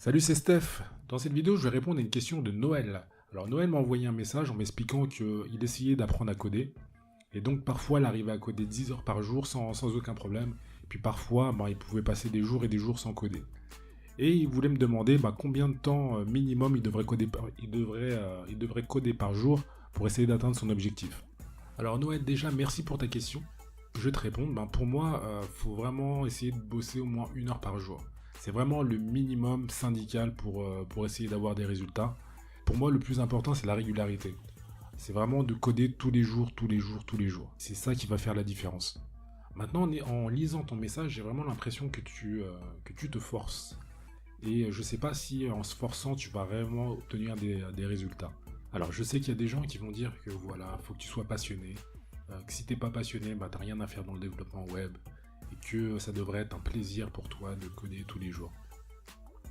Salut, c'est Steph. Dans cette vidéo, je vais répondre à une question de Noël. Alors Noël m'a envoyé un message en m'expliquant qu'il essayait d'apprendre à coder. Et donc parfois, il arrivait à coder 10 heures par jour sans aucun problème. Et puis parfois, il pouvait passer des jours et des jours sans coder. Et il voulait me demander combien de temps minimum il devrait coder par jour pour essayer d'atteindre son objectif. Alors Noël, déjà, merci pour ta question. Je vais te répondre. Pour moi, faut vraiment essayer de bosser au moins 1 heure par jour. C'est vraiment le minimum syndical pour essayer d'avoir des résultats. Pour moi, le plus important, c'est la régularité. C'est vraiment de coder tous les jours, tous les jours, tous les jours. C'est ça qui va faire la différence. Maintenant, en lisant ton message, j'ai vraiment l'impression que tu te forces. Et je sais pas si en se forçant, tu vas vraiment obtenir des résultats. Alors, je sais qu'il y a des gens qui vont dire que voilà, faut que tu sois passionné. Que si t'es pas passionné, t'as rien à faire dans le développement web. Et que ça devrait être un plaisir pour toi de coder tous les jours.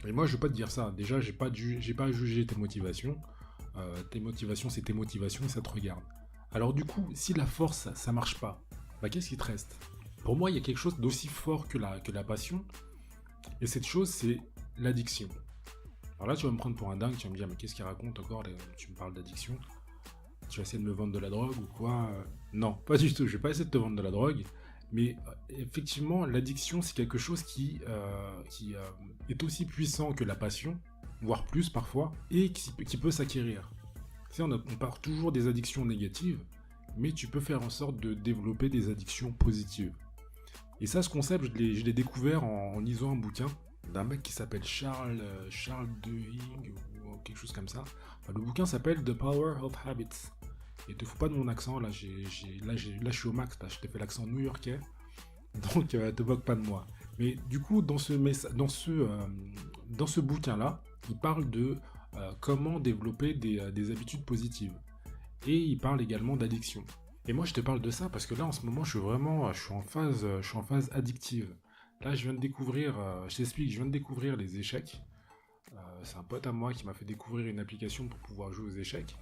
Et moi, je vais pas te dire ça. Déjà, j'ai pas à juger tes motivations. Tes motivations, c'est tes motivations et ça te regarde. Alors du coup, si la force, ça marche pas, qu'est-ce qui te reste? Pour moi, il y a quelque chose d'aussi fort que la passion. Et cette chose, c'est l'addiction. Alors là, tu vas me prendre pour un dingue, tu vas me dire, mais qu'est-ce qu'il raconte encore? Tu me parles d'addiction. Tu vas essayer de me vendre de la drogue ou quoi? Non, pas du tout. Je vais pas essayer de te vendre de la drogue. Mais effectivement, l'addiction, c'est quelque chose qui est aussi puissant que la passion, voire plus parfois, et qui peut s'acquérir. Tu sais, on parle toujours des addictions négatives, mais tu peux faire en sorte de développer des addictions positives. Et ça, ce concept, je l'ai découvert en lisant un bouquin d'un mec qui s'appelle Charles Duhigg, ou quelque chose comme ça. Enfin, le bouquin s'appelle The Power of Habits. Et te fous pas de mon accent, là, là je suis au max, là, je t'ai fait l'accent new-yorkais, donc te moque pas de moi. Mais du coup, dans ce bouquin-là, il parle de comment développer des habitudes positives. Et il parle également d'addiction. Et moi, je te parle de ça parce que là, en ce moment, je suis en phase addictive. Là, je viens de découvrir, je t'explique, je viens de découvrir les échecs. C'est un pote à moi qui m'a fait découvrir une application pour pouvoir jouer aux échecs.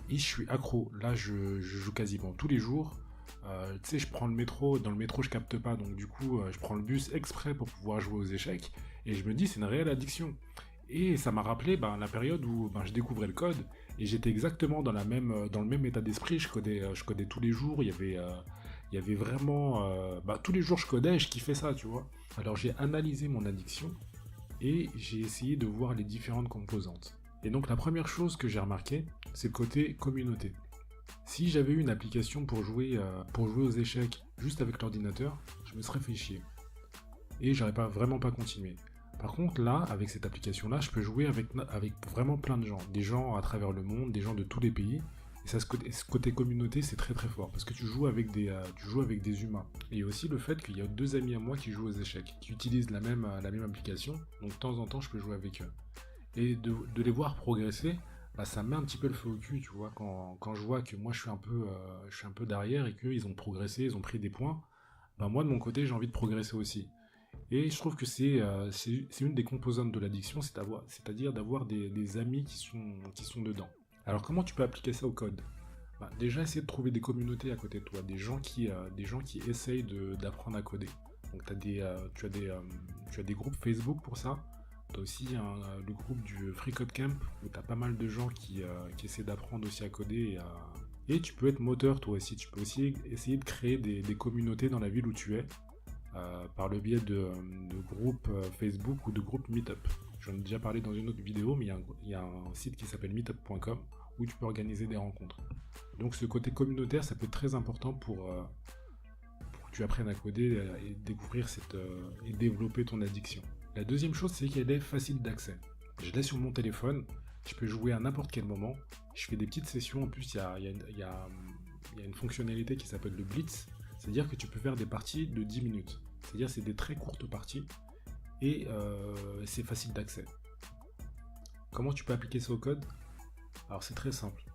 Et je suis accro. Là, je joue quasiment tous les jours. Tu sais, je prends le métro. Dans le métro, je capte pas. Donc, du coup, je prends le bus exprès pour pouvoir jouer aux échecs. Et je me dis, c'est une réelle addiction. Et ça m'a rappelé la période où je découvrais le code. Et j'étais exactement dans le même état d'esprit. Je codais tous les jours. Il y avait vraiment. Tous les jours, je codais et je kiffais ça, tu vois. Alors, j'ai analysé mon addiction. Et j'ai essayé de voir les différentes composantes. Et donc la première chose que j'ai remarqué, c'est le côté communauté. Si j'avais eu une application pour jouer aux échecs juste avec l'ordinateur, je me serais fait chier. Et j'aurais vraiment pas continué. Par contre là, avec cette application-là, je peux jouer avec vraiment plein de gens. Des gens à travers le monde, des gens de tous les pays. Et ça, ce côté communauté, c'est très très fort. Parce que tu joues avec des humains. Et il y a aussi le fait qu'il y a 2 amis à moi qui jouent aux échecs, qui utilisent la même application. Donc de temps en temps, je peux jouer avec eux. Et de les voir progresser, ça me met un petit peu le feu au cul, tu vois, quand je vois que moi je suis un peu derrière et qu'ils ont progressé, ils ont pris des points, moi de mon côté j'ai envie de progresser aussi. Et je trouve que c'est une des composantes de l'addiction, c'est-à-dire d'avoir des amis qui sont dedans. Alors comment tu peux appliquer ça au code? Déjà essayer de trouver des communautés à côté de toi, des gens qui essayent d'apprendre à coder. Donc tu as des groupes Facebook pour ça. Tu as aussi le groupe du Free Code Camp où tu as pas mal de gens qui essaient d'apprendre aussi à coder. Et tu peux être moteur toi aussi. Tu peux aussi essayer de créer des communautés dans la ville où tu es par le biais de groupes Facebook ou de groupes Meetup. J'en ai déjà parlé dans une autre vidéo, mais il y a un site qui s'appelle meetup.com où tu peux organiser des rencontres. Donc ce côté communautaire, ça peut être très important pour que tu apprennes à coder et découvrir et développer ton addiction. La deuxième chose, c'est qu'elle est facile d'accès. Je l'ai sur mon téléphone, je peux jouer à n'importe quel moment. Je fais des petites sessions, en plus il y a une fonctionnalité qui s'appelle le Blitz, c'est-à-dire que tu peux faire des parties de 10 minutes. C'est-à-dire c'est des très courtes parties et c'est facile d'accès. Comment tu peux appliquer ça au code? Alors c'est très simple.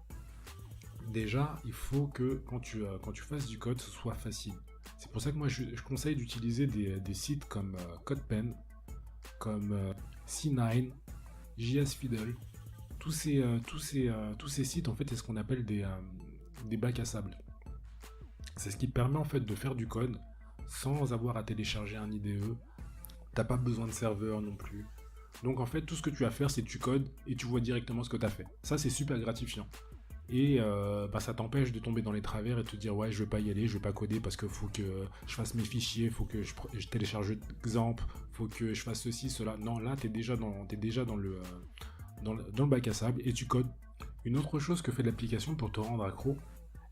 Déjà, il faut que quand tu fasses du code, ce soit facile. C'est pour ça que moi je conseille d'utiliser des sites comme CodePen, comme C9, JS Fiddle. Tous ces sites en fait c'est ce qu'on appelle des bacs à sable. C'est ce qui te permet en fait de faire du code sans avoir à télécharger un IDE. T'as pas besoin de serveur non plus. Donc en fait, tout ce que tu as à faire, c'est que tu codes et tu vois directement ce que tu as fait. Ça, c'est super gratifiant. Et ça t'empêche de tomber dans les travers et de te dire ouais, je vais pas y aller, je vais pas coder parce qu'il faut que je fasse mes fichiers, faut que je télécharge d'exemples, faut que je fasse ceci, cela. Non, là, t'es déjà dans le bac à sable et tu codes. Une autre chose que fait l'application pour te rendre accro,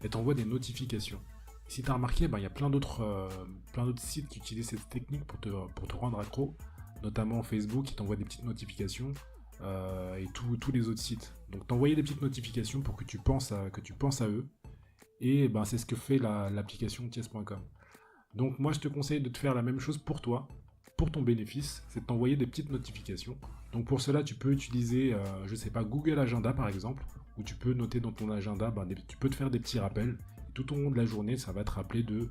elle t'envoie des notifications. Si tu as remarqué, il y a plein d'autres sites qui utilisent cette technique pour te rendre accro, notamment Facebook qui t'envoie des petites notifications et tous les autres sites. Donc t'envoyer des petites notifications pour que tu penses à eux. Et c'est ce que fait l'application chess.com. Donc moi je te conseille de te faire la même chose pour toi, pour ton bénéfice, c'est de t'envoyer des petites notifications. Donc pour cela tu peux utiliser, je sais pas, Google Agenda par exemple, où tu peux noter dans ton agenda, tu peux te faire des petits rappels. Et tout au long de la journée, ça va te rappeler de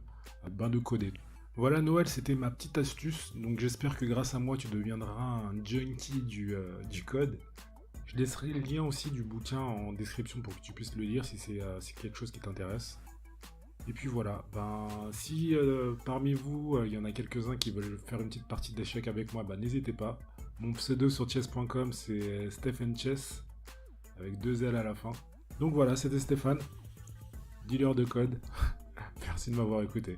coder. Voilà Noël, c'était ma petite astuce. Donc j'espère que grâce à moi, tu deviendras un junkie du code. Je laisserai le lien aussi du bouquin en description pour que tu puisses le lire si c'est quelque chose qui t'intéresse. Et puis voilà, si parmi vous, il y en a quelques-uns qui veulent faire une petite partie d'échecs avec moi, n'hésitez pas. Mon pseudo sur chess.com c'est StephenChess, avec 2 L à la fin. Donc voilà, c'était Stéphane, dealer de code. Merci de m'avoir écouté.